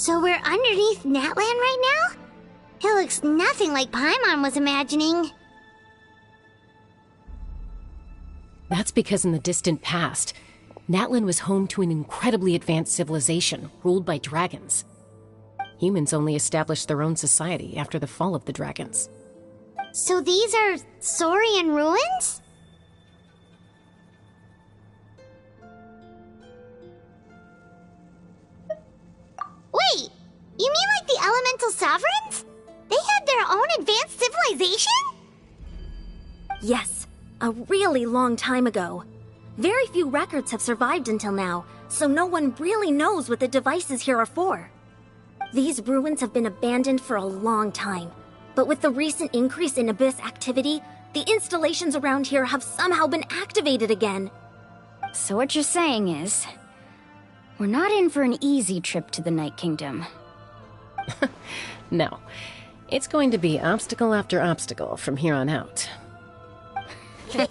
So we're underneath Natlan right now? It looks nothing like Paimon was imagining. That's because in the distant past, Natlan was home to an incredibly advanced civilization ruled by dragons. Humans only established their own society after the fall of the dragons. So these are Saurian ruins? Wait, you mean like the elemental sovereigns? They had their own advanced civilization? Yes, a really long time ago. Very few records have survived until now, so no one really knows what the devices here are for. These ruins have been abandoned for a long time, but with the recent increase in Abyss activity, the installations around here have somehow been activated again. So what you're saying is, we're not in for an easy trip to the Night Kingdom. No. It's going to be obstacle after obstacle from here on out. Why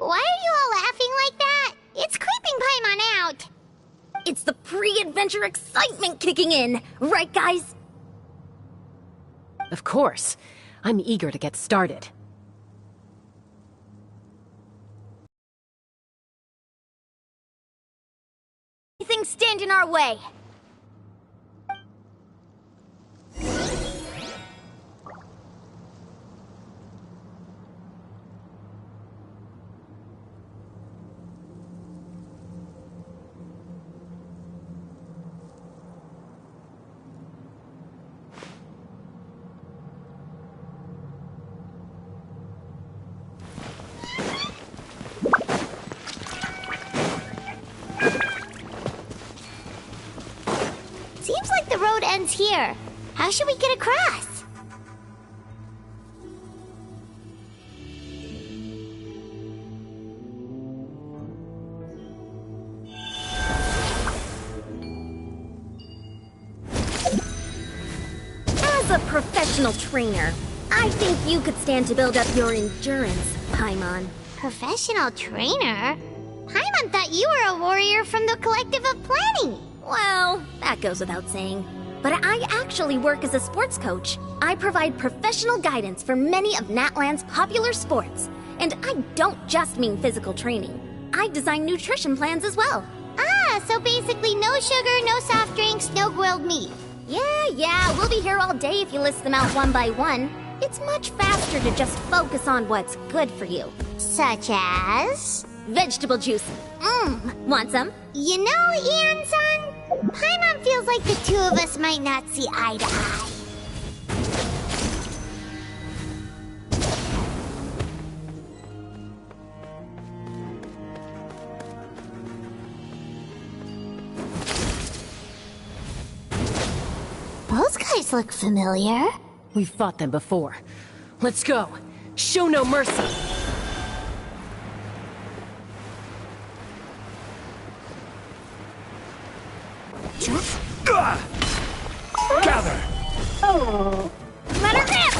are you all laughing like that? It's creeping Paimon out. It's the pre-adventure excitement kicking in, right guys? Of course. I'm eager to get started. Anything stand in our way? Seems like the road ends here. How should we get across? As a professional trainer, I think you could stand to build up your endurance, Paimon. Professional trainer? Paimon thought you were a warrior from the Collective of Planning. Well, that goes without saying. But I actually work as a sports coach. I provide professional guidance for many of Natlan's popular sports. And I don't just mean physical training. I design nutrition plans as well. Ah, so basically no sugar, no soft drinks, no grilled meat. Yeah, we'll be here all day if you list them out one by one. It's much faster to just focus on what's good for you. Such as? Vegetable juice. Want some? You know, Ian-san, Paimon feels like the two of us might not see eye to eye. Those guys look familiar. We've fought them before. Let's go. Show no mercy. Gather! Let her rip!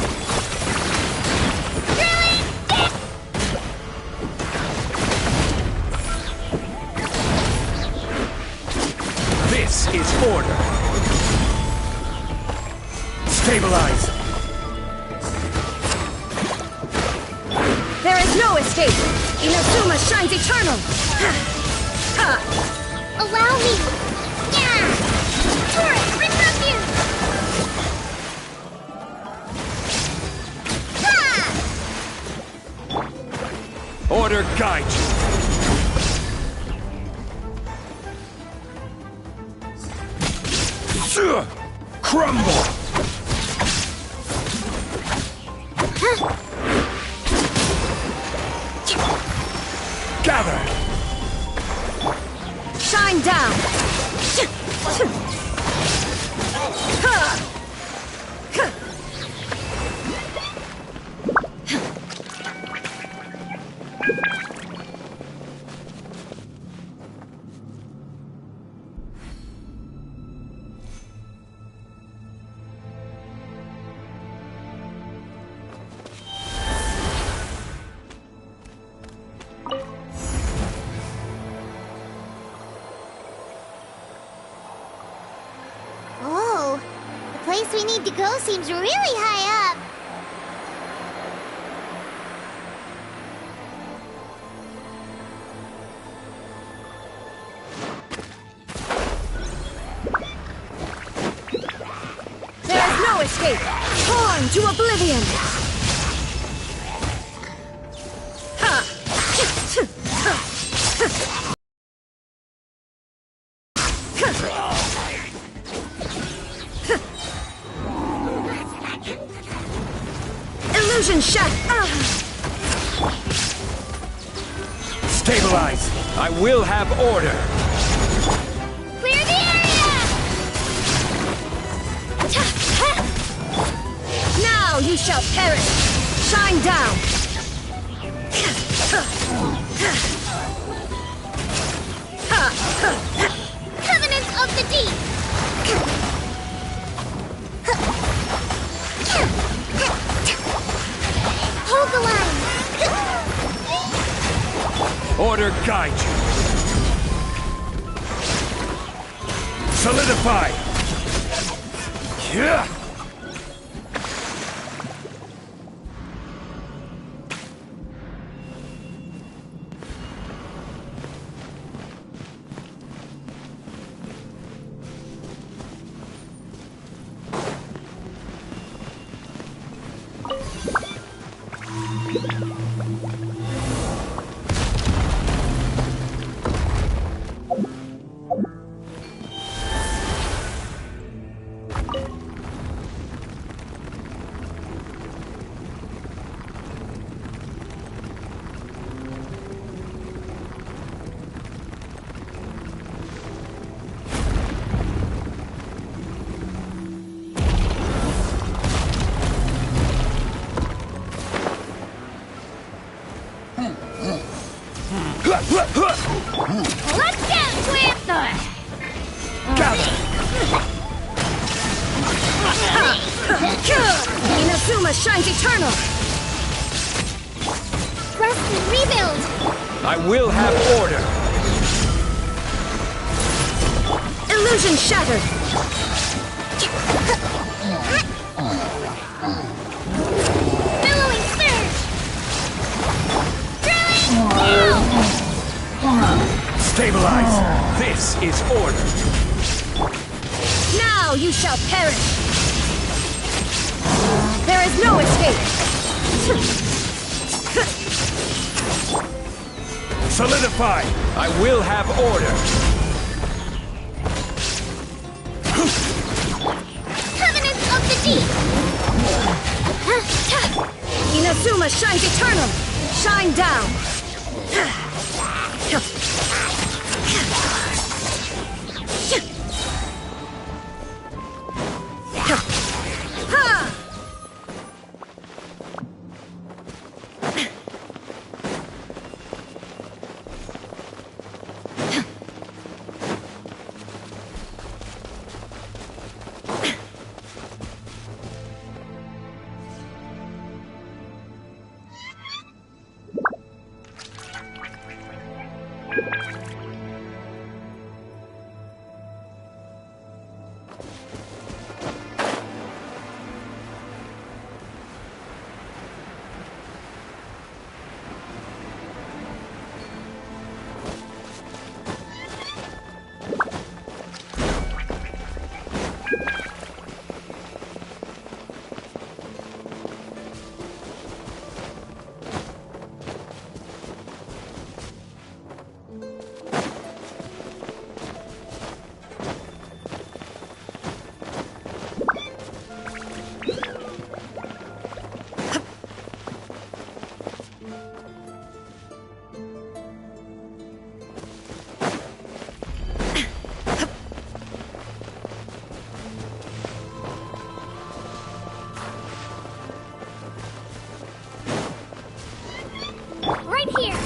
Drilling! Hit! This is order. Stabilize. There is no escape! Inazuma shines eternal! Allow me! Yeah! Turret, refront you! Ah! Order guide you. Crumble! Gather! Shine down! place we need to go seems really high up. There's no escape! Torn to oblivion! Illusion shot! Stabilize! I will have order! Clear the area! Now you shall perish! Shine down! Covenant of the Deep! Hold the line! Order guide you! Solidify! Yeah! Let's get with it! Inazuma shines eternal! Rest and rebuild! I will have order! Illusion shattered! Billowing surge! Drilling! Stabilize! This is order! Now you shall perish! There is no escape! Solidify! I will have order! Covenant of the Deep! Inazuma shines eternal! Shine down! Right here!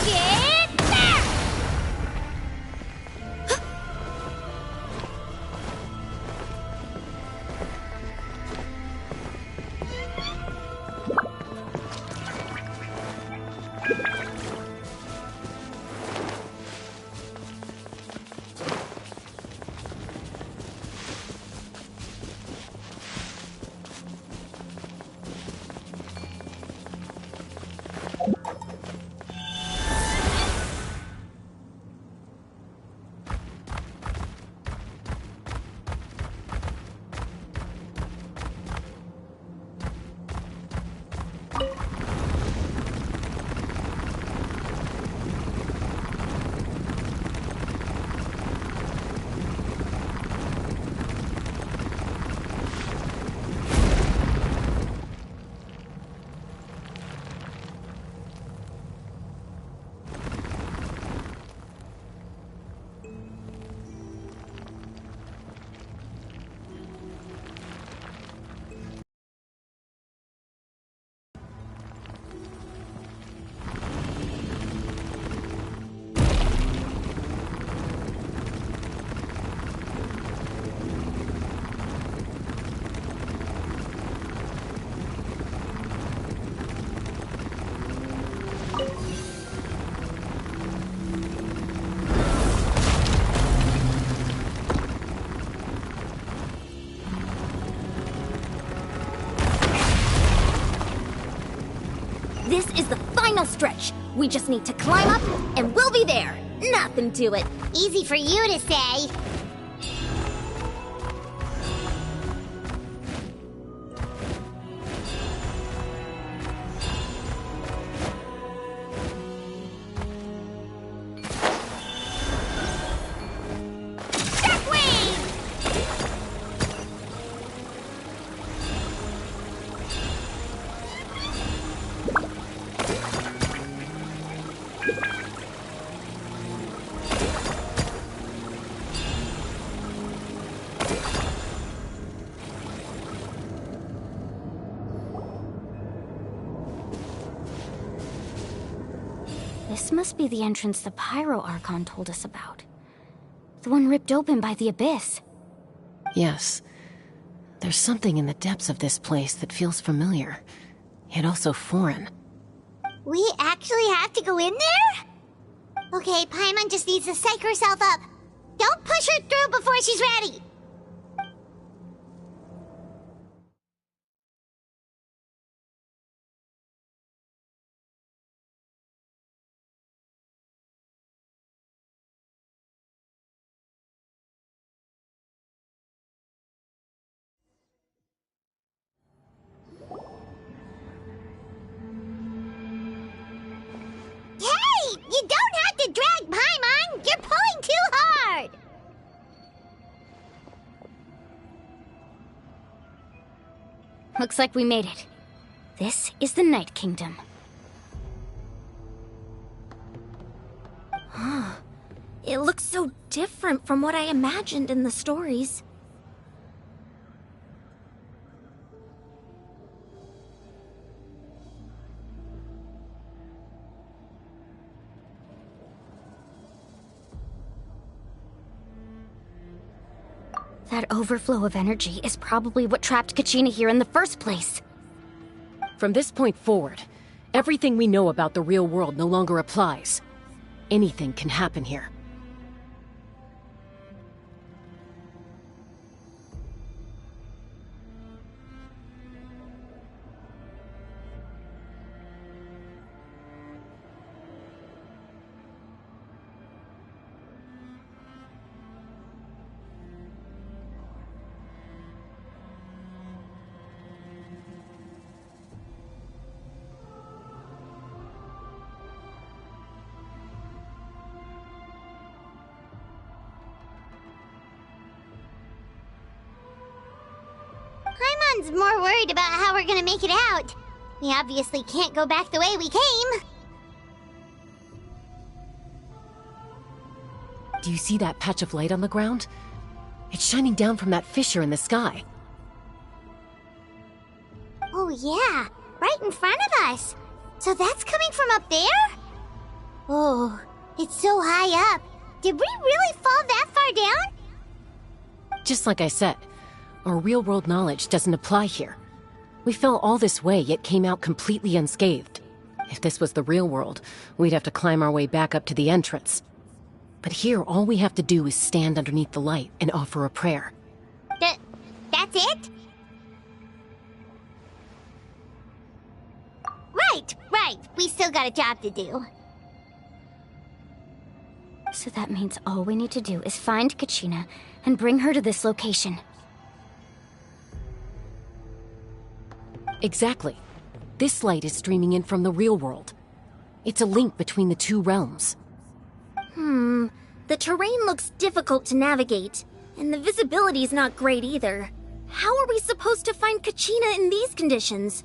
Get there! This is the final stretch. We just need to climb up, and we'll be there. Nothing to it. Easy for you to say. This must be the entrance the Pyro Archon told us about. The one ripped open by the Abyss. Yes. There's something in the depths of this place that feels familiar, yet also foreign. We actually have to go in there? Okay, Paimon just needs to psych herself up. Don't push her through before she's ready. You don't have to drag Paimon! You're pulling too hard! Looks like we made it. This is the Night Kingdom. It looks so different from what I imagined in the stories. That overflow of energy is probably what trapped Kachina here in the first place. From this point forward, everything we know about the real world no longer applies. Anything can happen here. Paimon's more worried about how we're gonna make it out. We obviously can't go back the way we came. Do you see that patch of light on the ground? It's shining down from that fissure in the sky. Oh yeah, right in front of us. So that's coming from up there? Oh, it's so high up. Did we really fall that far down? Just like I said, our real-world knowledge doesn't apply here. We fell all this way, yet came out completely unscathed. If this was the real world, we'd have to climb our way back up to the entrance. But here, all we have to do is stand underneath the light and offer a prayer. That's it? Right. We still got a job to do. So that means all we need to do is find Kachina and bring her to this location. Exactly. This light is streaming in from the real world. It's a link between the two realms. The terrain looks difficult to navigate, and the visibility's not great either. How are we supposed to find Kachina in these conditions?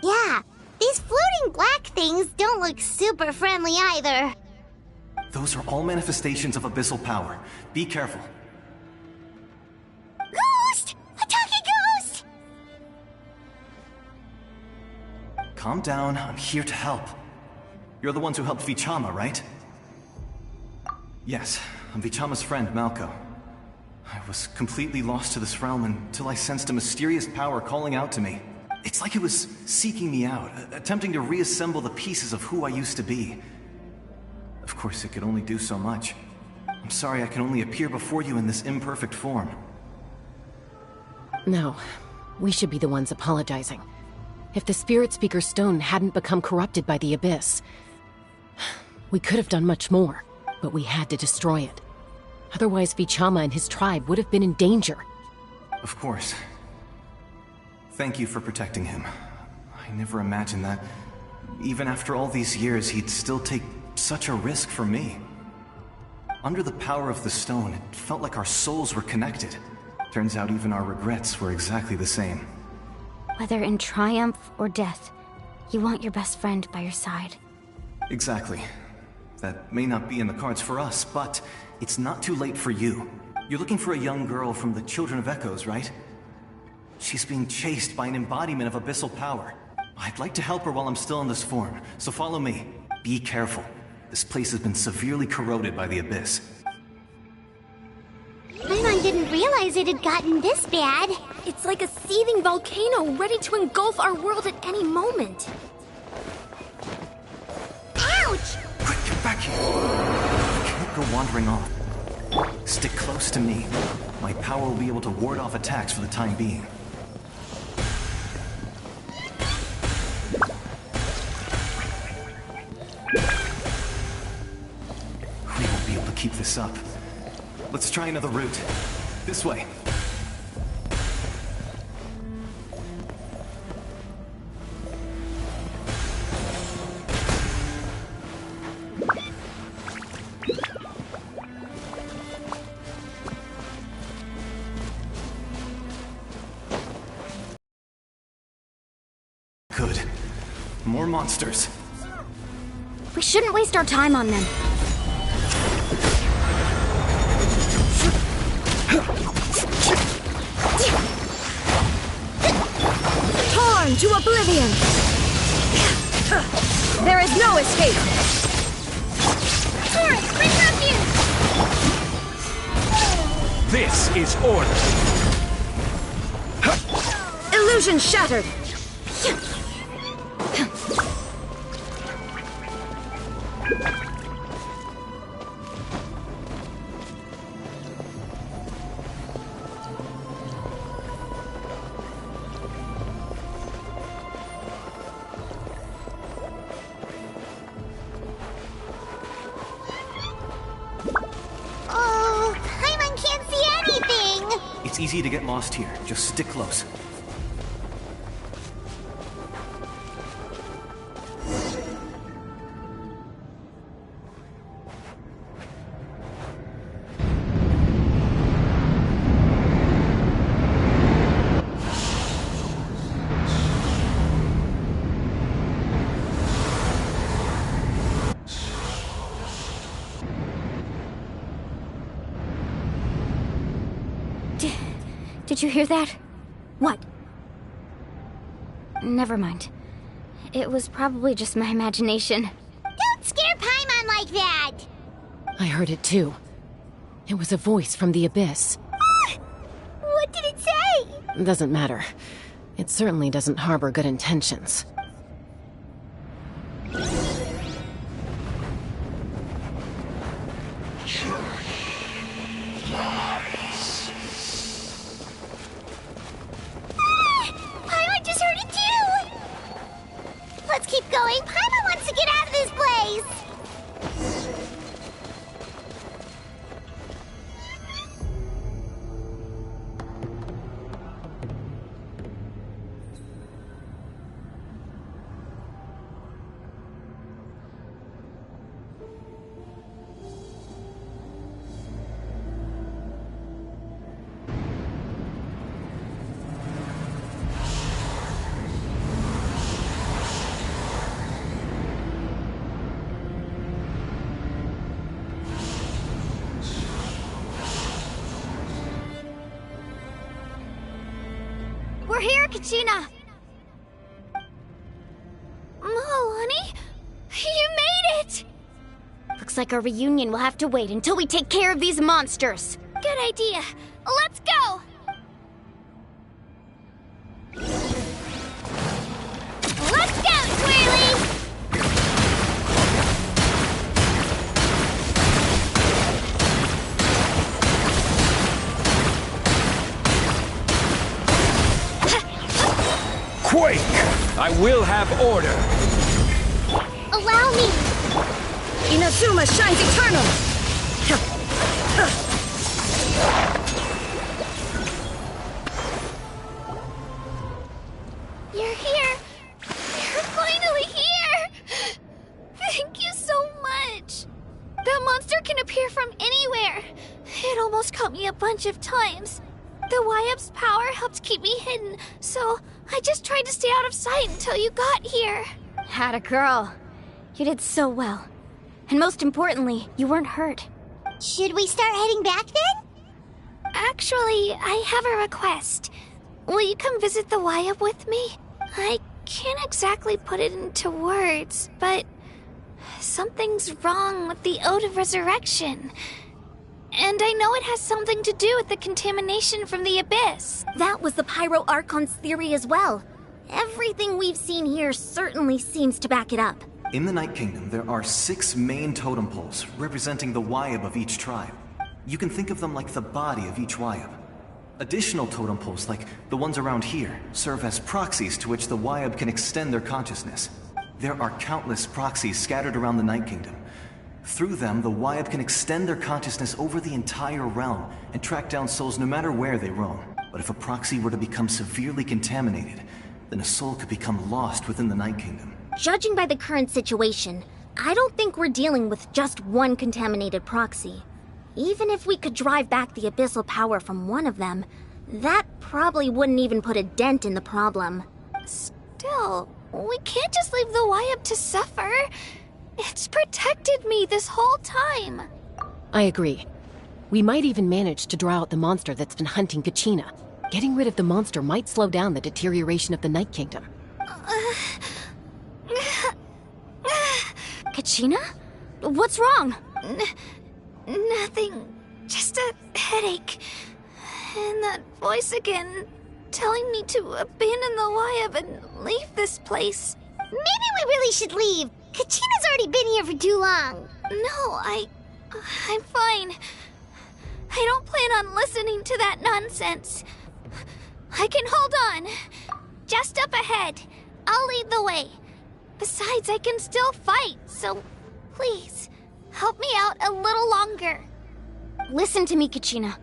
Yeah, these floating black things don't look super friendly either. Those are all manifestations of abyssal power. Be careful. Ghost! A talking ghost! Calm down, I'm here to help. You're the ones who helped Vichama, right? Yes, I'm Vichama's friend, Malko. I was completely lost to this realm until I sensed a mysterious power calling out to me. It's like it was seeking me out, attempting to reassemble the pieces of who I used to be. Of course, it could only do so much. I'm sorry I can only appear before you in this imperfect form. No, we should be the ones apologizing. If the Spirit Speaker Stone hadn't become corrupted by the Abyss, we could have done much more, but we had to destroy it. Otherwise, Vichama and his tribe would have been in danger. Of course. Thank you for protecting him. I never imagined that, even after all these years, he'd still take such a risk for me. Under the power of the stone, it felt like our souls were connected. Turns out even our regrets were exactly the same. Whether in triumph or death, you want your best friend by your side. Exactly. That may not be in the cards for us, but it's not too late for you. You're looking for a young girl from the Children of Echoes, right? She's being chased by an embodiment of abyssal power. I'd like to help her while I'm still in this form, so follow me. Be careful. This place has been severely corroded by the Abyss. Paimon didn't realize it had gotten this bad. It's like a seething volcano ready to engulf our world at any moment. Ouch! Quick, get back here! I can't go wandering off. Stick close to me. My power will be able to ward off attacks for the time being. We won't be able to keep this up. Let's try another route. This way. Good. More monsters. We shouldn't waste our time on them. Torn to oblivion! There is no escape! Forest, bring refuge! This is order. Illusion shattered! Oh, Paimon can't see anything! It's easy to get lost here. Just stick close. Did you hear that? What? Never mind. It was probably just my imagination. Don't scare Paimon like that! I heard it too. It was a voice from the Abyss. What did it say? Doesn't matter. It certainly doesn't harbor good intentions. Paimon just heard it too! Let's keep going. Paimon wants to get out of this place! We're here, Kachina! Oh, honey? You made it! Looks like our reunion will have to wait until we take care of these monsters. Good idea. Let's go! Let's go, Twirly! Quake! I will have order. Allow me! Inazuma shines eternal! You're here! You're finally here! Thank you so much! That monster can appear from anywhere. It almost caught me a bunch of times. The YF's power helped keep me hidden, so I just tried to stay out of sight until you got here. Had a girl. You did so well. And most importantly, you weren't hurt. Should we start heading back then? Actually, I have a request. Will you come visit the YF with me? I can't exactly put it into words, but something's wrong with the Ode of Resurrection. And I know it has something to do with the contamination from the Abyss. That was the Pyro Archon's theory as well. Everything we've seen here certainly seems to back it up. In the Night Kingdom, there are 6 main totem poles representing the Wyab of each tribe. You can think of them like the body of each Wyab. Additional totem poles, like the ones around here, serve as proxies to which the Wyab can extend their consciousness. There are countless proxies scattered around the Night Kingdom. Through them, the Wyab can extend their consciousness over the entire realm and track down souls no matter where they roam. But if a proxy were to become severely contaminated, then a soul could become lost within the Night Kingdom. Judging by the current situation, I don't think we're dealing with just one contaminated proxy. Even if we could drive back the abyssal power from one of them, that probably wouldn't even put a dent in the problem. Still, we can't just leave the YF to suffer. It's protected me this whole time. I agree. We might even manage to draw out the monster that's been hunting Kachina. Getting rid of the monster might slow down the deterioration of the Night Kingdom. Kachina? What's wrong? Nothing. Just a headache. And that voice again, telling me to abandon the YF and leave this place. Maybe we really should leave. Kachina's already been here for too long. No, I'm fine. I don't plan on listening to that nonsense. I can hold on. Just up ahead. I'll lead the way. Besides, I can still fight, so please, help me out a little longer. Listen to me, Kachina.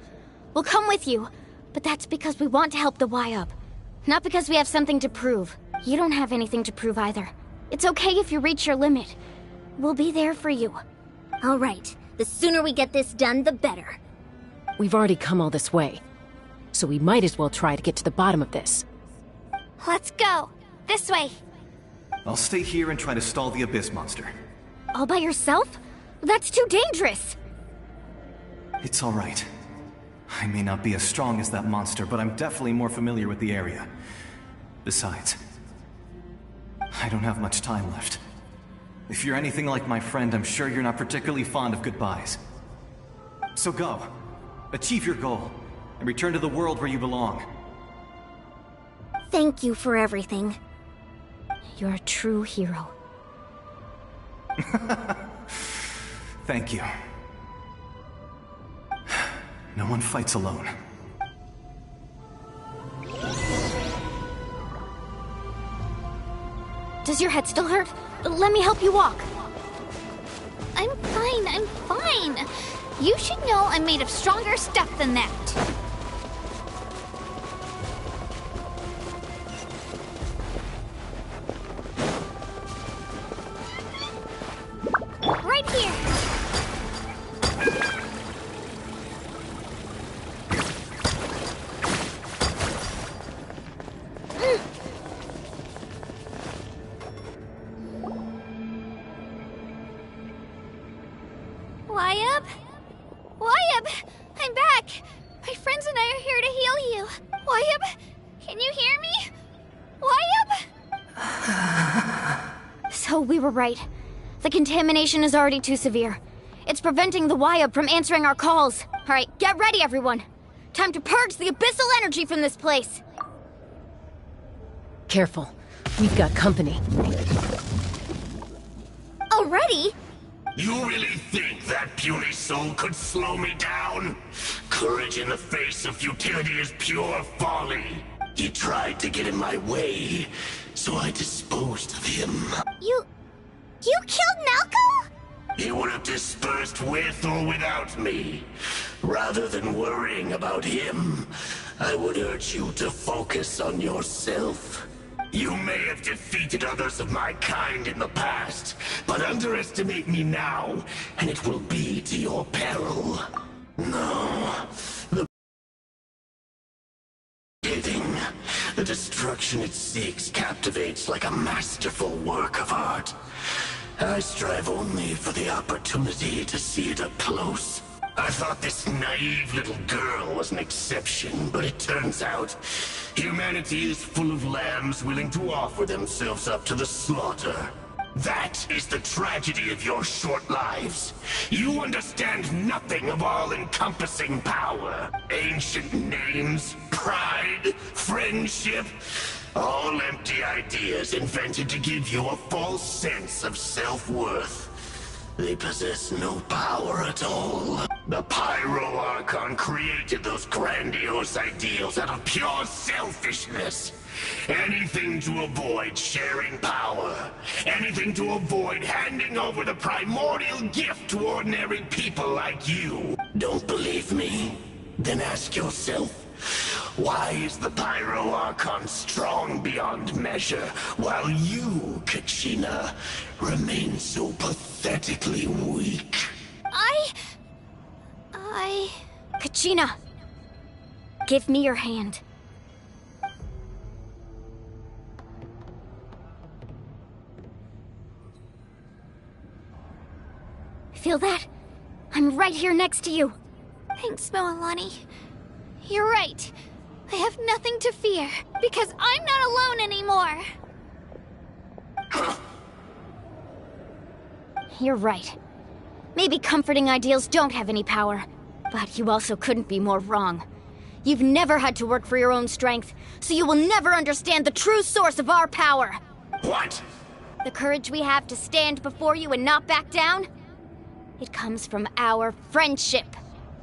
We'll come with you, but that's because we want to help the YF. Not because we have something to prove. You don't have anything to prove either. It's okay if you reach your limit. We'll be there for you. All right, the sooner we get this done, the better. We've already come all this way, so we might as well try to get to the bottom of this. Let's go. This way. I'll stay here and try to stall the Abyss monster. All by yourself? That's too dangerous! It's all right. I may not be as strong as that monster, but I'm definitely more familiar with the area. Besides, I don't have much time left. If you're anything like my friend, I'm sure you're not particularly fond of goodbyes. So go. Achieve your goal, and return to the world where you belong. Thank you for everything. You're a true hero. Thank you. No one fights alone. Does your head still hurt? Let me help you walk. I'm fine. You should know I'm made of stronger stuff than that. Right here. Wyab! I'm back! My friends and I are here to heal you. Wyab, can you hear me? Wyab? So we were right. The contamination is already too severe. It's preventing the YF from answering our calls. Alright, get ready everyone. Time to purge the abyssal energy from this place. Careful. We've got company. Already? You really think that puny soul could slow me down? Courage in the face of futility is pure folly. He tried to get in my way, so I disposed of him. You killed Malco? He would have dispersed with or without me. Rather than worrying about him, I would urge you to focus on yourself. You may have defeated others of my kind in the past, but underestimate me now, and it will be to your peril. No, the destruction it seeks captivates like a masterful work of art. I strive only for the opportunity to see it up close. I thought this naive little girl was an exception, but it turns out humanity is full of lambs willing to offer themselves up to the slaughter. That is the tragedy of your short lives. You understand nothing of all-encompassing power. Ancient names, pride, friendship, all empty ideas invented to give you a false sense of self-worth. They possess no power at all. The Pyro Archon created those grandiose ideals out of pure selfishness. Anything to avoid sharing power. Anything to avoid handing over the primordial gift to ordinary people like you. Don't believe me? Then ask yourself, why is the Pyro Archon strong beyond measure, while you, Kachina, remain so pathetically weak? Kachina, give me your hand. Feel that? I'm right here next to you. Thanks, Moalani. You're right. I have nothing to fear, because I'm not alone anymore. You're right. Maybe comforting ideals don't have any power, but you also couldn't be more wrong. You've never had to work for your own strength, so you will never understand the true source of our power. What? The courage we have to stand before you and not back down? It comes from our friendship.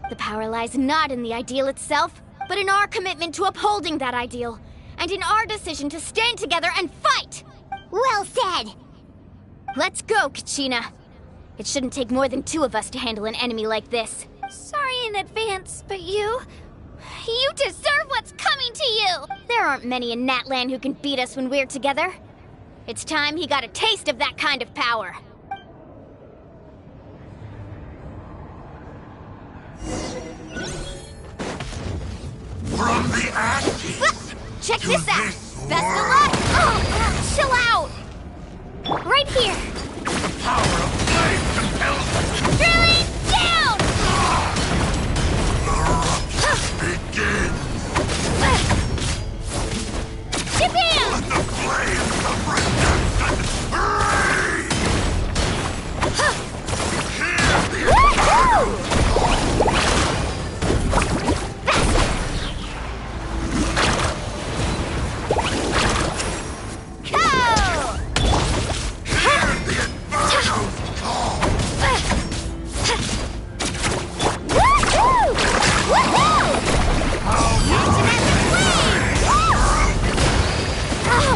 The power lies not in the ideal itself, but in our commitment to upholding that ideal, and in our decision to stand together and fight! Well said! Let's go, Kachina. It shouldn't take more than two of us to handle an enemy like this. Sorry in advance, but you deserve what's coming to you! There aren't many in Natlan who can beat us when we're together. It's time he got a taste of that kind of power. From the ashes! Check to this out! this Best of world. luck! Oh, chill out! Right here! The power of flame compels us! Drilling down! The rush begins! Jabam! Let the flames of redemption rage! Hear the Woohoo!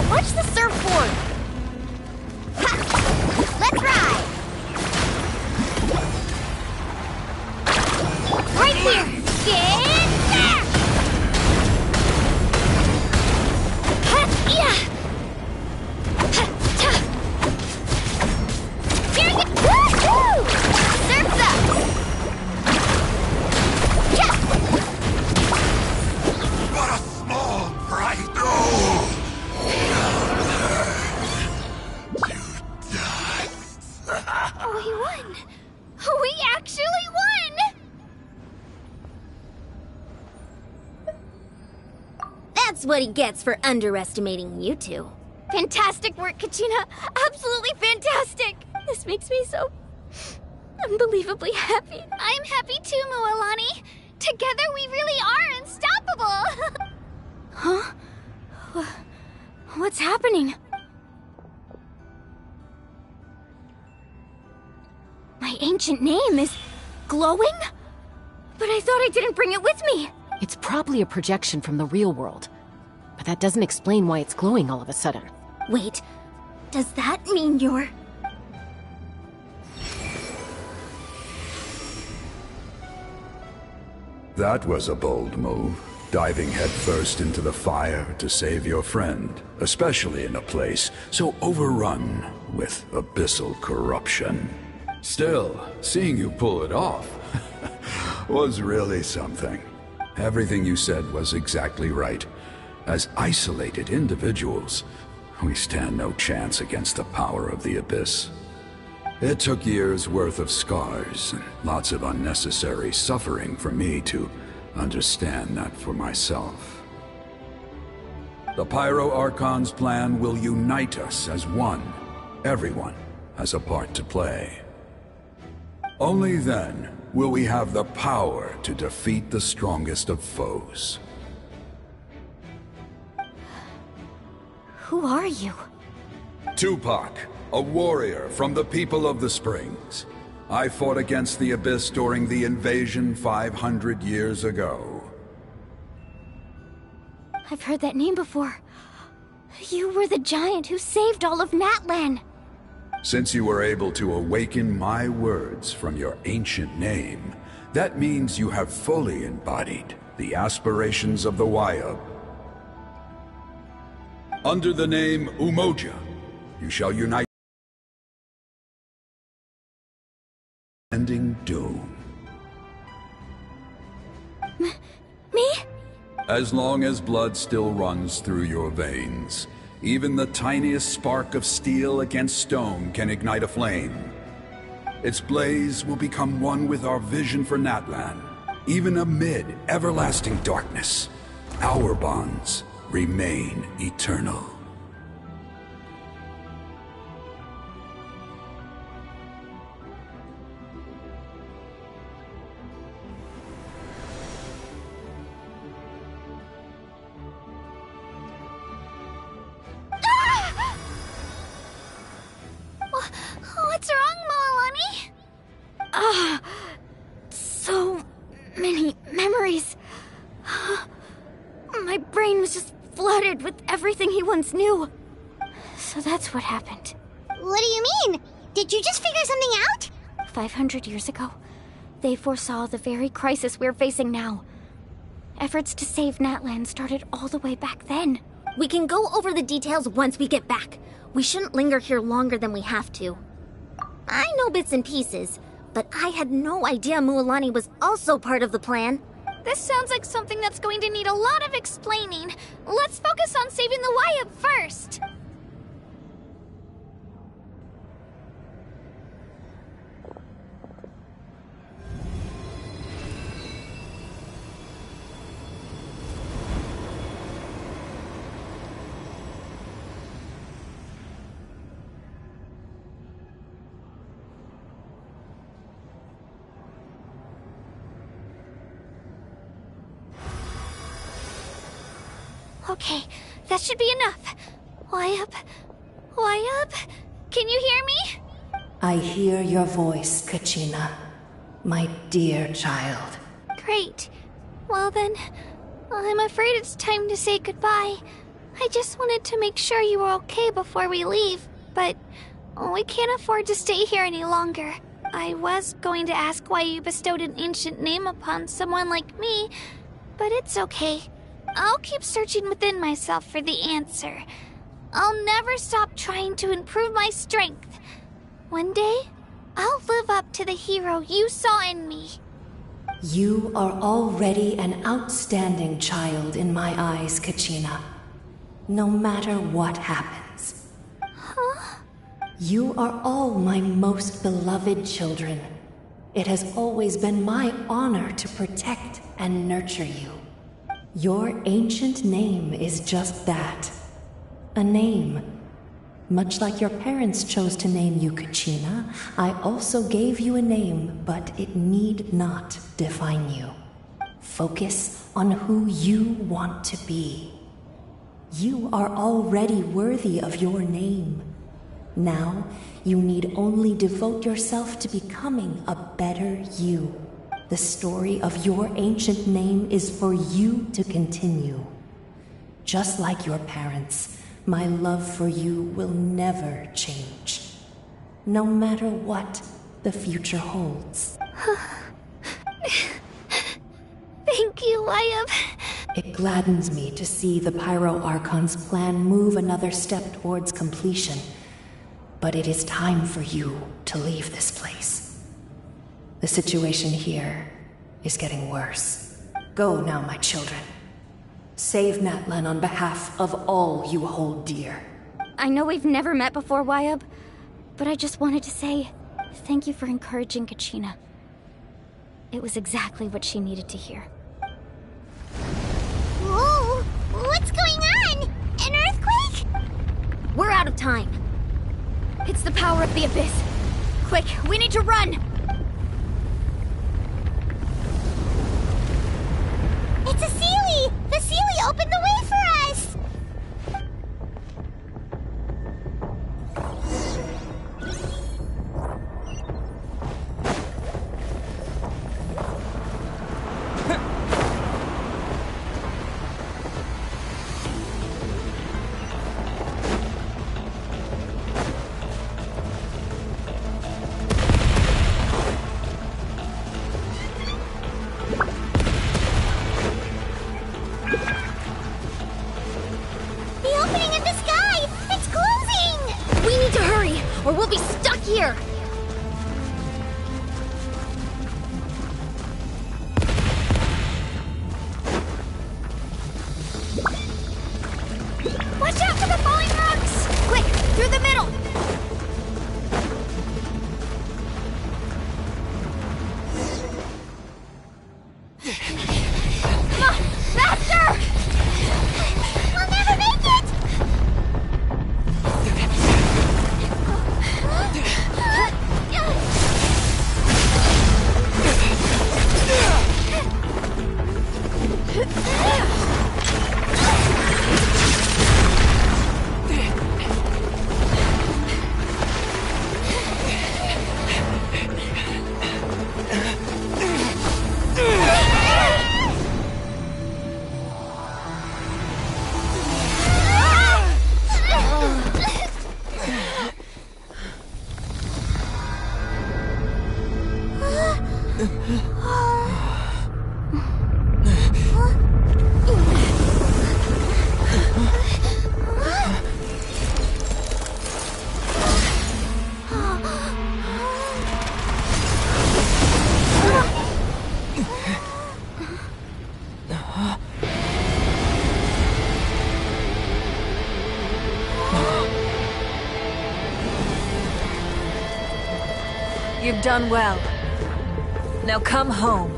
Watch the surfboard! Ha! Let's ride! Right here! Get there! Ha! Yeah! Ha! Ta! Here you go! Woo-hoo! Surf's up! Yeah! What a small price! Oh! Oh, he won! We actually won! That's what he gets for underestimating you two. Fantastic work, Kachina! Absolutely fantastic! This makes me so unbelievably happy. I'm happy too, Moalani. Together we really are unstoppable! Huh? What's happening? My ancient name is glowing? But I thought I didn't bring it with me. It's probably a projection from the real world. But that doesn't explain why it's glowing all of a sudden. Wait, does that mean you're... That was a bold move, diving headfirst into the fire to save your friend, especially in a place so overrun with abyssal corruption. Still, seeing you pull it off was really something. Everything you said was exactly right. As isolated individuals, we stand no chance against the power of the Abyss. It took years' worth of scars and lots of unnecessary suffering for me to understand that for myself. The Pyro Archon's plan will unite us as one. Everyone has a part to play. Only then will we have the power to defeat the strongest of foes. Who are you? Tupac, a warrior from the people of the Springs. I fought against the Abyss during the invasion 500 years ago. I've heard that name before. You were the giant who saved all of Natlan. Since you were able to awaken my words from your ancient name, that means you have fully embodied the aspirations of the Wayub. Under the name Umoja, you shall unite ending doom. Me? As long as blood still runs through your veins, even the tiniest spark of steel against stone can ignite a flame. Its blaze will become one with our vision for Natlan. Even amid everlasting darkness, our bonds remain eternal. What's wrong, Moalani? So many memories. My brain was just flooded with everything he once knew. So that's what happened. What do you mean? Did you just figure something out? 500 years ago, they foresaw the very crisis we're facing now. Efforts to save Natlan started all the way back then. We can go over the details once we get back. We shouldn't linger here longer than we have to. I know bits and pieces, but I had no idea Mualani was also part of the plan. This sounds like something that's going to need a lot of explaining. Let's focus on saving the Wayub first. Okay, that should be enough. Wayub? Can you hear me? I hear your voice, Kachina, my dear child. Great. Well then, I'm afraid it's time to say goodbye. I just wanted to make sure you were okay before we leave, but we can't afford to stay here any longer. I was going to ask why you bestowed an ancient name upon someone like me, but it's okay. I'll keep searching within myself for the answer. I'll never stop trying to improve my strength. One day, I'll live up to the hero you saw in me. You are already an outstanding child in my eyes, Kachina. No matter what happens. Huh? You are all my most beloved children. It has always been my honor to protect and nurture you. Your ancient name is just that. A name. Much like your parents chose to name you Kachina, I also gave you a name, but it need not define you. Focus on who you want to be. You are already worthy of your name. Now, you need only devote yourself to becoming a better you. The story of your ancient name is for you to continue. Just like your parents, my love for you will never change, no matter what the future holds. Thank you, Wyatt. It gladdens me to see the Pyro Archon's plan move another step towards completion, but it is time for you to leave this place. The situation here is getting worse. Go now, my children. Save Natlan on behalf of all you hold dear. I know we've never met before, Wyatt, but I just wanted to say thank you for encouraging Kachina. It was exactly what she needed to hear. Whoa! What's going on? An earthquake? We're out of time. It's the power of the Abyss. Quick, we need to run! It's a Seelie! The Seelie opened the way for us! Or we'll be stuck here! Watch out for the falling rocks! Quick, through the middle! Come on, faster! We'll never make it! You've done well. Now come home.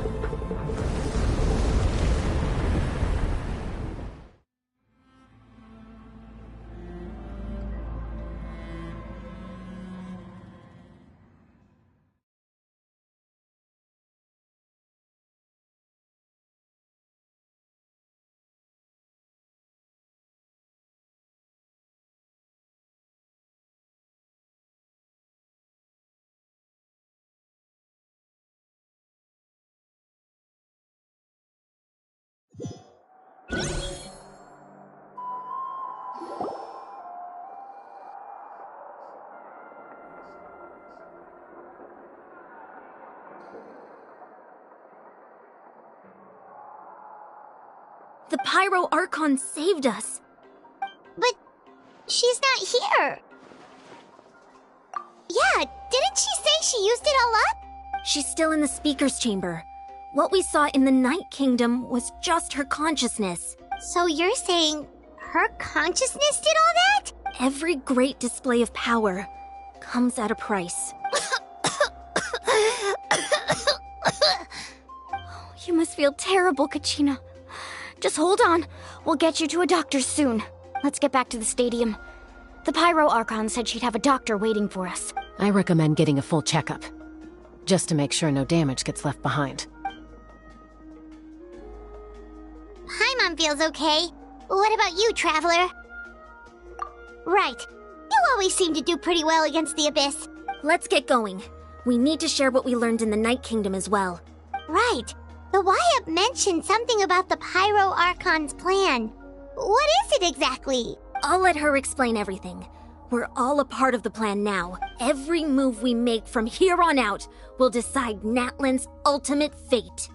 The Pyro Archon saved us. But she's not here. Yeah, didn't she say she used it all up? She's still in the Speaker's Chamber. What we saw in the Night Kingdom was just her consciousness. So you're saying her consciousness did all that? Every great display of power comes at a price. You must feel terrible, Kachina. Just hold on. We'll get you to a doctor soon. Let's get back to the stadium. The Pyro Archon said she'd have a doctor waiting for us. I recommend getting a full checkup, just to make sure no damage gets left behind. Paimon feels okay. What about you, Traveler? Right. You always seem to do pretty well against the Abyss. Let's get going. We need to share what we learned in the Night Kingdom as well. Right. The Wyatt mentioned something about the Pyro Archon's plan. What is it exactly? I'll let her explain everything. We're all a part of the plan now. Every move we make from here on out will decide Natlan's ultimate fate.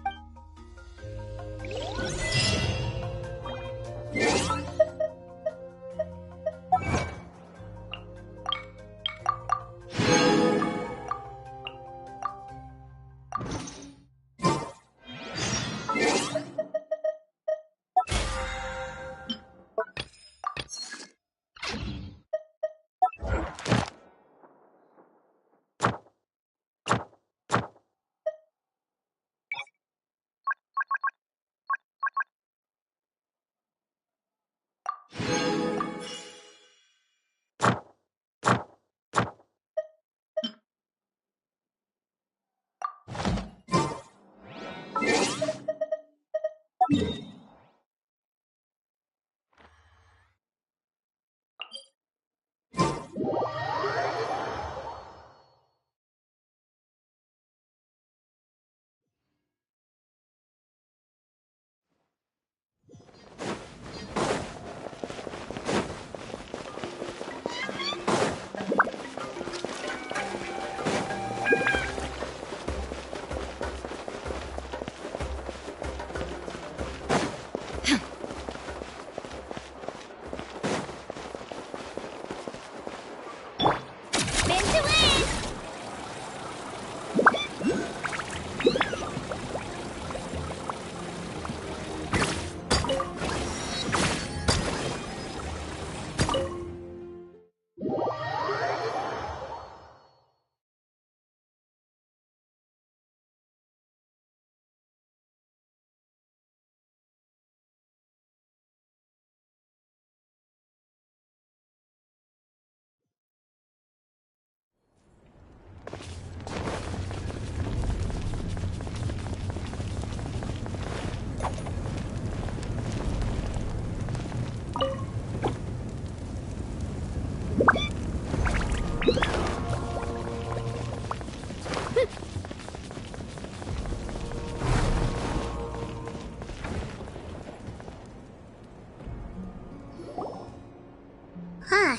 Huh.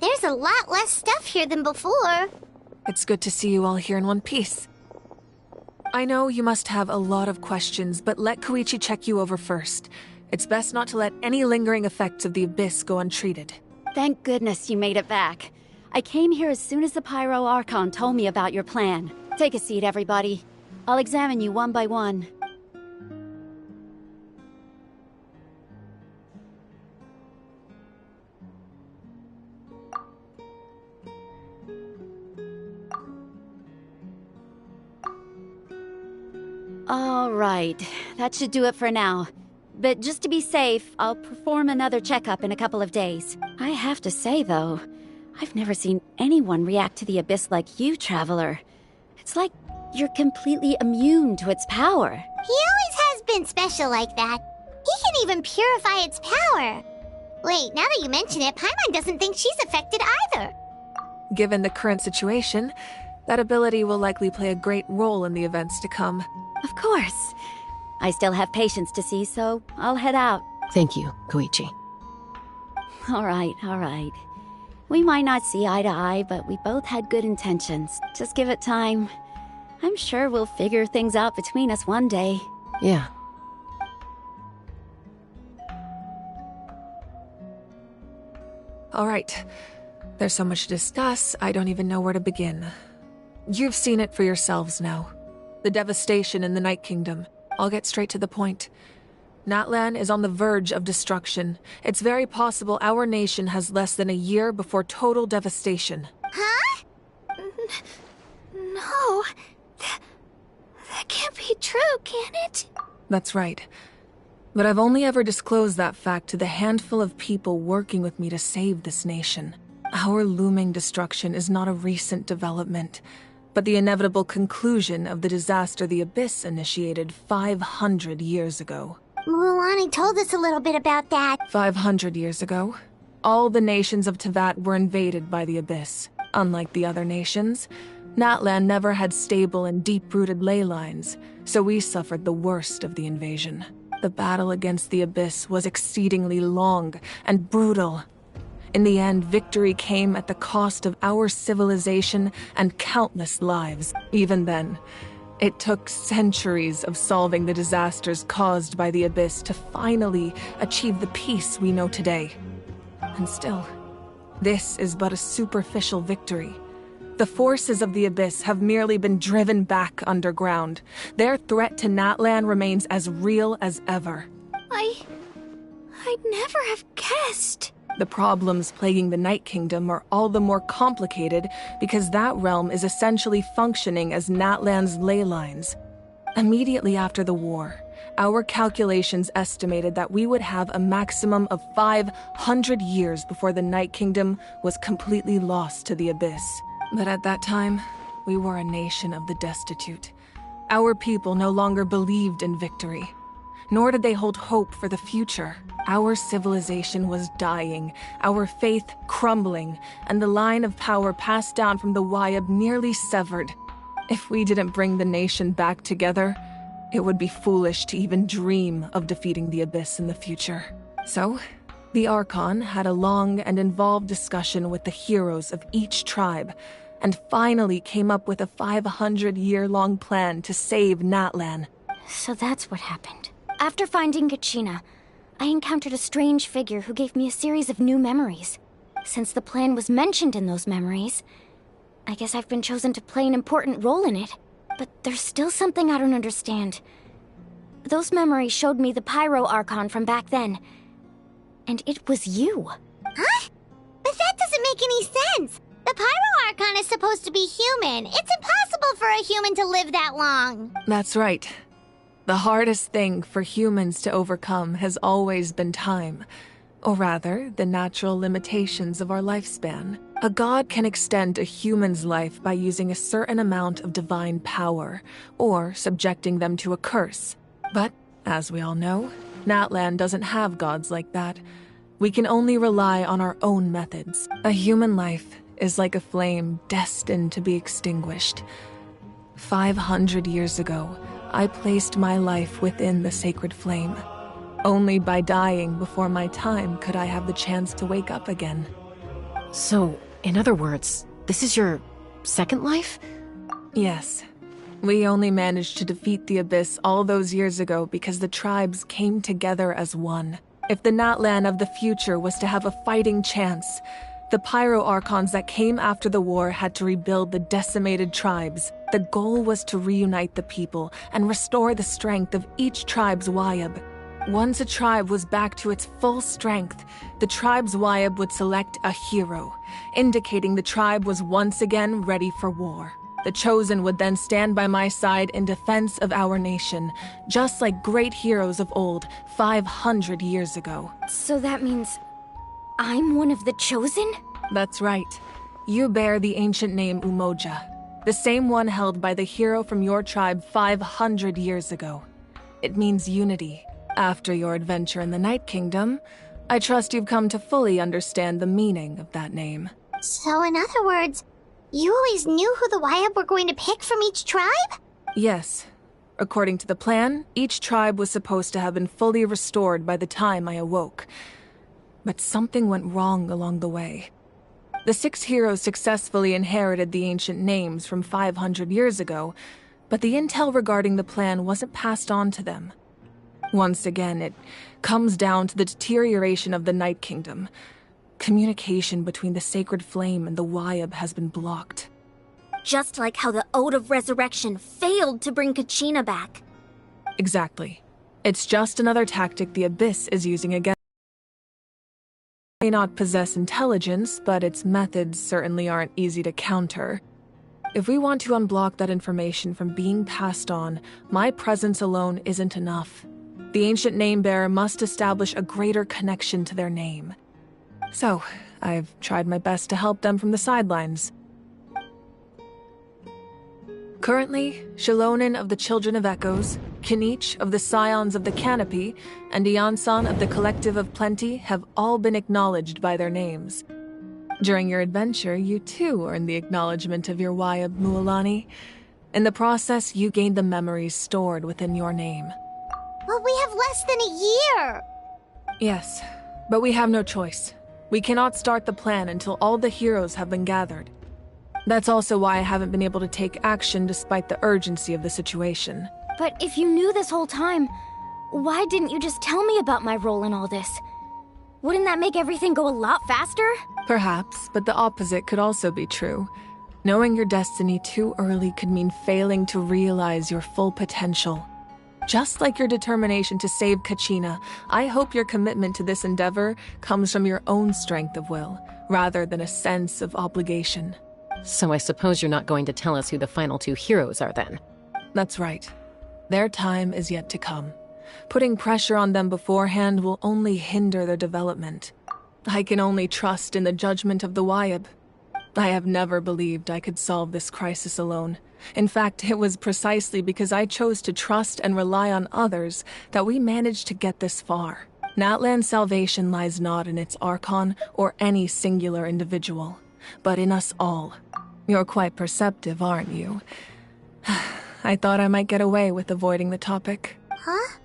There's a lot less stuff here than before. It's good to see you all here in one piece. I know you must have a lot of questions, but let Koichi check you over first. It's best not to let any lingering effects of the Abyss go untreated. Thank goodness you made it back. I came here as soon as the Pyro Archon told me about your plan. Take a seat, everybody. I'll examine you one by one. All right, that should do it for now. But just to be safe, I'll perform another checkup in a couple of days. I have to say, though, I've never seen anyone react to the Abyss like you, Traveler. It's like you're completely immune to its power. He always has been special like that. He can even purify its power. Wait, now that you mention it, Paimon doesn't think she's affected either. Given the current situation, that ability will likely play a great role in the events to come. Of course. I still have patients to see, so I'll head out. Thank you, Koichi. All right. We might not see eye to eye, but we both had good intentions. Just give it time. I'm sure we'll figure things out between us one day. Yeah. All right. There's so much to discuss, I don't even know where to begin. You've seen it for yourselves now. The devastation in the Night Kingdom. I'll get straight to the point. Natlan is on the verge of destruction. It's very possible our nation has less than a year before total devastation. Huh? No. That can't be true, can it? That's right. But I've only ever disclosed that fact to the handful of people working with me to save this nation. Our looming destruction is not a recent development, but the inevitable conclusion of the disaster the Abyss initiated 500 years ago. Mualani told us a little bit about that. 500 years ago, all the nations of Teyvat were invaded by the Abyss. Unlike the other nations, Natlan never had stable and deep-rooted ley lines, so we suffered the worst of the invasion. The battle against the Abyss was exceedingly long and brutal. In the end, victory came at the cost of our civilization and countless lives. Even then, it took centuries of solving the disasters caused by the Abyss to finally achieve the peace we know today. And still, this is but a superficial victory. The forces of the Abyss have merely been driven back underground. Their threat to Natlan remains as real as ever. I'd never have guessed. The problems plaguing the Night Kingdom are all the more complicated because that realm is essentially functioning as Natlan's ley lines. Immediately after the war, our calculations estimated that we would have a maximum of 500 years before the Night Kingdom was completely lost to the Abyss. But at that time, we were a nation of the destitute. Our people no longer believed in victory, nor did they hold hope for the future. Our civilization was dying, our faith crumbling, and the line of power passed down from the Wyab nearly severed. If we didn't bring the nation back together, it would be foolish to even dream of defeating the Abyss in the future. So, the Archon had a long and involved discussion with the heroes of each tribe, and finally came up with a 500-year-long plan to save Natlan. So that's what happened. After finding Kachina, I encountered a strange figure who gave me a series of new memories. Since the plan was mentioned in those memories, I guess I've been chosen to play an important role in it. But there's still something I don't understand. Those memories showed me the Pyro Archon from back then. And it was you. Huh? But that doesn't make any sense. The Pyro Archon is supposed to be human. It's impossible for a human to live that long. That's right. The hardest thing for humans to overcome has always been time. Or rather, the natural limitations of our lifespan. A god can extend a human's life by using a certain amount of divine power, or subjecting them to a curse. But, as we all know, Natlan doesn't have gods like that. We can only rely on our own methods. A human life is like a flame destined to be extinguished. 500 years ago, I placed my life within the sacred flame. Only by dying before my time could I have the chance to wake up again. So, in other words, this is your second life? Yes. We only managed to defeat the Abyss all those years ago because the tribes came together as one. If the Natlan of the future was to have a fighting chance, the Pyro Archons that came after the war had to rebuild the decimated tribes. The goal was to reunite the people and restore the strength of each tribe's Wyab. Once a tribe was back to its full strength, the tribe's Wyab would select a hero, indicating the tribe was once again ready for war. The Chosen would then stand by my side in defense of our nation, just like great heroes of old 500 years ago. So that means I'm one of the Chosen? That's right. You bear the ancient name Umoja, the same one held by the hero from your tribe 500 years ago. It means unity. After your adventure in the Night Kingdom, I trust you've come to fully understand the meaning of that name. So in other words, you always knew who the Wyab were going to pick from each tribe? Yes. According to the plan, each tribe was supposed to have been fully restored by the time I awoke. But something went wrong along the way. The 6 heroes successfully inherited the ancient names from 500 years ago, but the intel regarding the plan wasn't passed on to them. Once again, it comes down to the deterioration of the Night Kingdom. Communication between the Sacred Flame and the Wyab has been blocked. Just like how the Ode of Resurrection failed to bring Kachina back. Exactly. It's just another tactic the Abyss is using against. It may not possess intelligence, but its methods certainly aren't easy to counter. If we want to unblock that information from being passed on, my presence alone isn't enough. The ancient name-bearer must establish a greater connection to their name. So, I've tried my best to help them from the sidelines. Currently, Shilonin of the Children of Echoes, Kinich of the Scions of the Canopy, and Iansan of the Collective of Plenty have all been acknowledged by their names. During your adventure, you too earned the acknowledgement of your Wyab, Mualani. In the process, you gained the memories stored within your name. Well, we have less than a year. Yes, but we have no choice. We cannot start the plan until all the heroes have been gathered. That's also why I haven't been able to take action despite the urgency of the situation. But if you knew this whole time, why didn't you just tell me about my role in all this? Wouldn't that make everything go a lot faster? Perhaps, but the opposite could also be true. Knowing your destiny too early could mean failing to realize your full potential. Just like your determination to save Kachina, I hope your commitment to this endeavor comes from your own strength of will, rather than a sense of obligation. So I suppose you're not going to tell us who the final two heroes are then? That's right. Their time is yet to come. Putting pressure on them beforehand will only hinder their development. I can only trust in the judgment of the Wyab. I have never believed I could solve this crisis alone. In fact, it was precisely because I chose to trust and rely on others that we managed to get this far. Natlan's salvation lies not in its Archon or any singular individual, but in us all. You're quite perceptive, aren't you? I thought I might get away with avoiding the topic. Huh?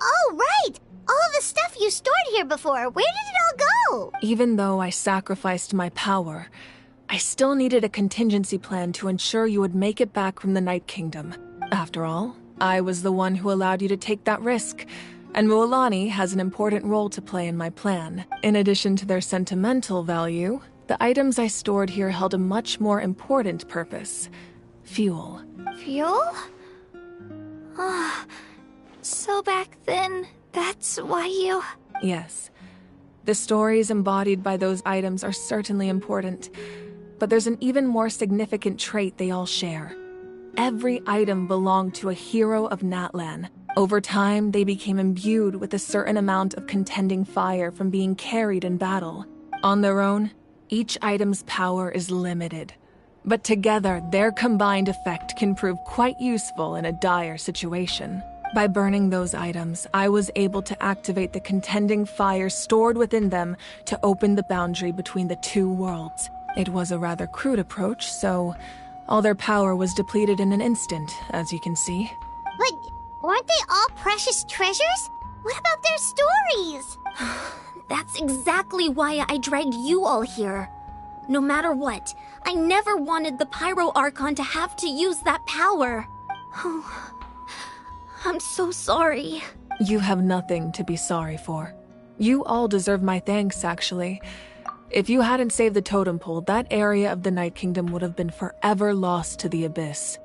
Oh, right! All the stuff you stored here before, where did it all go? Even though I sacrificed my power, I still needed a contingency plan to ensure you would make it back from the Night Kingdom. After all, I was the one who allowed you to take that risk, and Mualani has an important role to play in my plan. In addition to their sentimental value, the items I stored here held a much more important purpose. Fuel. Fuel? Ah, so back then, that's why you... Yes. The stories embodied by those items are certainly important, but there's an even more significant trait they all share. Every item belonged to a hero of Natlan. Over time, they became imbued with a certain amount of contending fire from being carried in battle. On their own, each item's power is limited, but together, their combined effect can prove quite useful in a dire situation. By burning those items, I was able to activate the contending fire stored within them to open the boundary between the two worlds. It was a rather crude approach, so all their power was depleted in an instant, as you can see. But weren't they all precious treasures? What about their stories? That's exactly why I dragged you all here. No matter what, I never wanted the Pyro Archon to have to use that power. Oh, I'm so sorry. You have nothing to be sorry for. You all deserve my thanks, actually. If you hadn't saved the totem pole, that area of the Night Kingdom would have been forever lost to the abyss.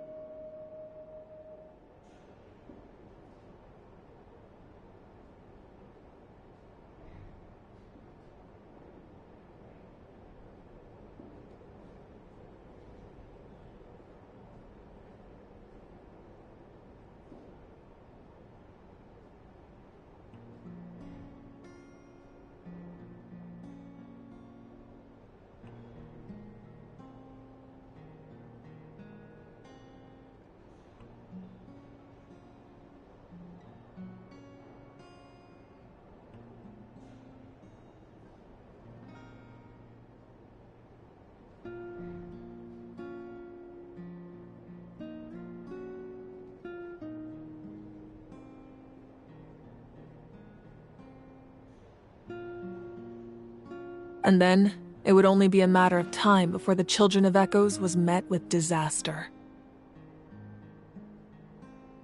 And then, it would only be a matter of time before the Children of Echoes was met with disaster.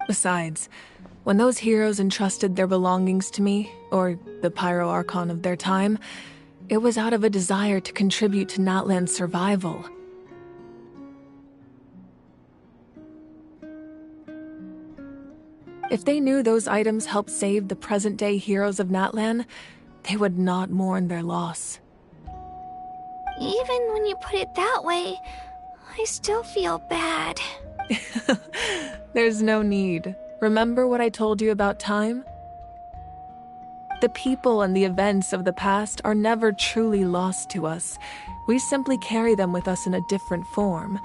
Besides, when those heroes entrusted their belongings to me, or the Pyro Archon of their time, it was out of a desire to contribute to Natlan's survival. If they knew those items helped save the present-day heroes of Natlan, they would not mourn their loss. Even when you put it that way, I still feel bad. There's no need. Remember what I told you about time? The people and the events of the past are never truly lost to us. We simply carry them with us in a different form.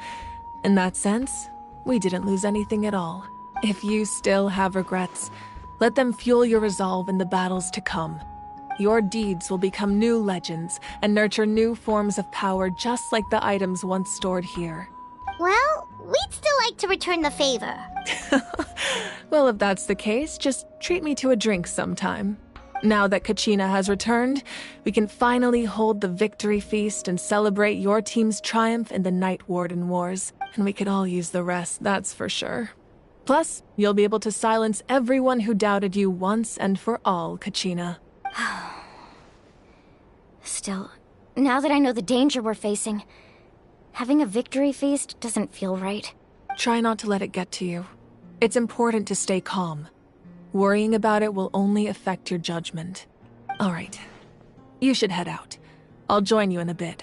In that sense, we didn't lose anything at all. If you still have regrets, let them fuel your resolve in the battles to come. Your deeds will become new legends and nurture new forms of power just like the items once stored here. Well, we'd still like to return the favor. Well, if that's the case, just treat me to a drink sometime. Now that Kachina has returned, we can finally hold the victory feast and celebrate your team's triumph in the Night Warden Wars. And we could all use the rest, that's for sure. Plus, you'll be able to silence everyone who doubted you once and for all, Kachina. Still, now that I know the danger we're facing, having a victory feast doesn't feel right. Try not to let it get to you. It's important to stay calm. Worrying about it will only affect your judgment. All right. You should head out. I'll join you in a bit.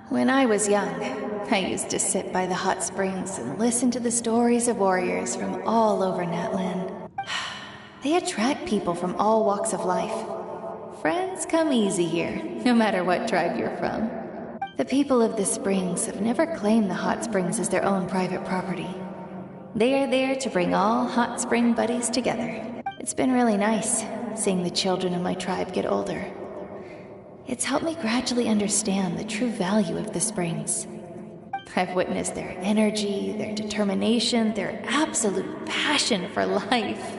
When I was young, I used to sit by the hot springs and listen to the stories of warriors from all over Natlan. They attract people from all walks of life. Friends come easy here, no matter what tribe you're from. The people of the springs have never claimed the hot springs as their own private property. They are there to bring all hot spring buddies together. It's been really nice, seeing the children of my tribe get older. It's helped me gradually understand the true value of the springs. I've witnessed their energy, their determination, their absolute passion for life.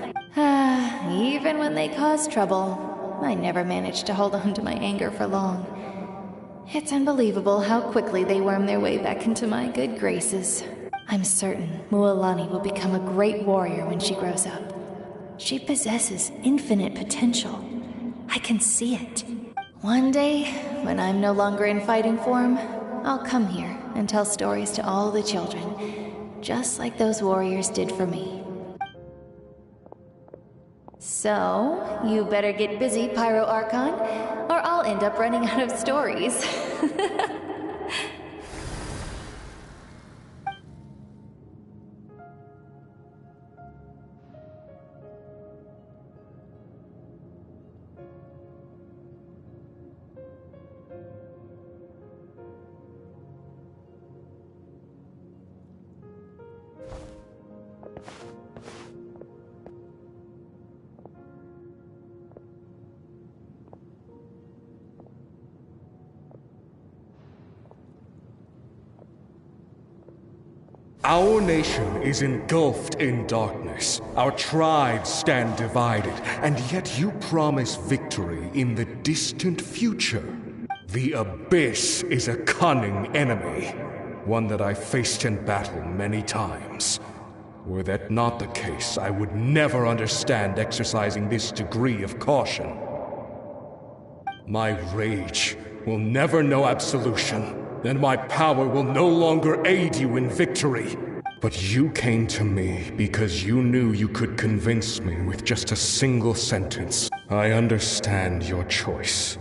Even when they cause trouble, I never managed to hold on to my anger for long. It's unbelievable how quickly they worm their way back into my good graces. I'm certain Mualani will become a great warrior when she grows up. She possesses infinite potential. I can see it. One day, when I'm no longer in fighting form, I'll come here and tell stories to all the children, just like those warriors did for me. So, you better get busy, Pyro Archon, or I'll end up running out of stories. Our nation is engulfed in darkness. Our tribes stand divided, and yet you promise victory in the distant future. The Abyss is a cunning enemy, one that I faced in battle many times. Were that not the case, I would never understand exercising this degree of caution. My rage will never know absolution. And my power will no longer aid you in victory. But you came to me because you knew you could convince me with just a single sentence. I understand your choice.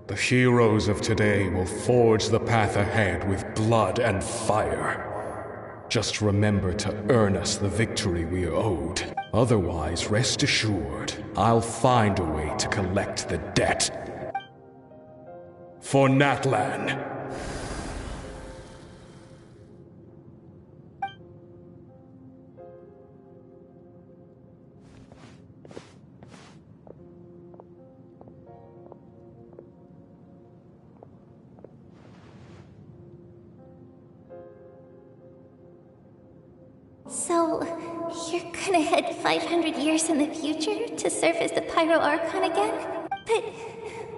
The heroes of today will forge the path ahead with blood and fire. Just remember to earn us the victory we are owed. Otherwise, rest assured, I'll find a way to collect the debt. For Natlan. So, you're gonna head 500 years in the future to serve as the Pyro Archon again? But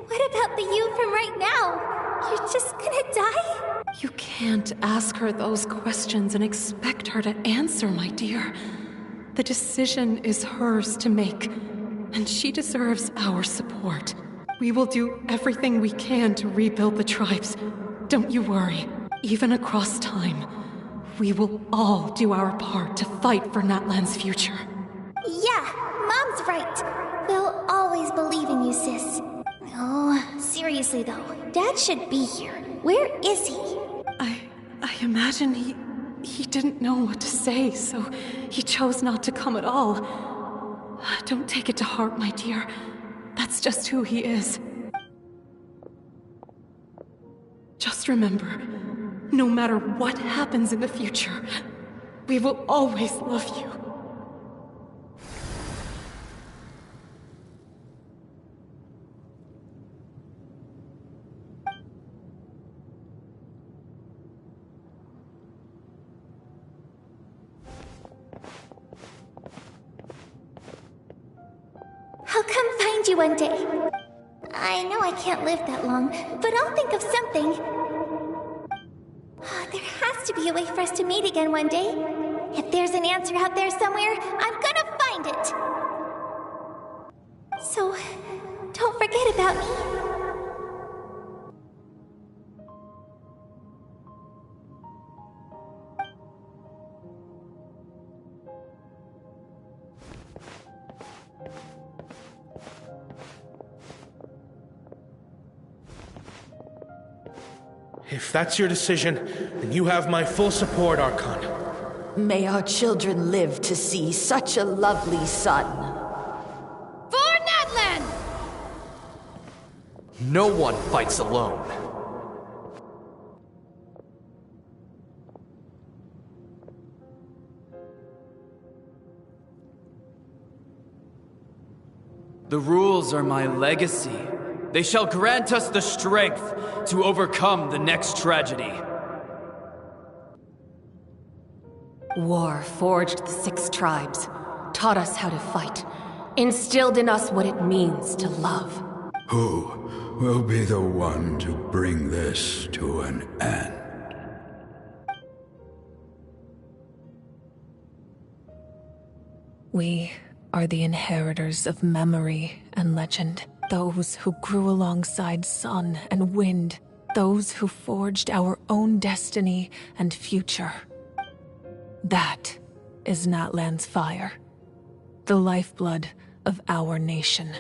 what about the you from right now? You're just gonna die? You can't ask her those questions and expect her to answer, my dear. The decision is hers to make, and she deserves our support. We will do everything we can to rebuild the tribes. Don't you worry. Even across time, we will all do our part to fight for Natlan's future. Yeah, Mom's right. We'll always always believe in you, sis. Oh, seriously though, Dad should be here. Where is he? I imagine he didn't know what to say, so he chose not to come at all. Don't take it to heart, my dear. That's just who he is. Just remember, no matter what happens in the future, we will always love you. I'll come find you one day. I know I can't live that long, but I'll think of something. There has to be a way for us to meet again one day. If there's an answer out there somewhere, I'm gonna find it. So, don't forget about me. If that's your decision, then you have my full support, Archon. May our children live to see such a lovely son. For Natlan! No one fights alone. The rules are my legacy. They shall grant us the strength to overcome the next tragedy. War forged the 6 tribes, taught us how to fight, instilled in us what it means to love. Who will be the one to bring this to an end? We are the inheritors of memory and legend. Those who grew alongside sun and wind. Those who forged our own destiny and future. That is Natlan's fire. The lifeblood of our nation.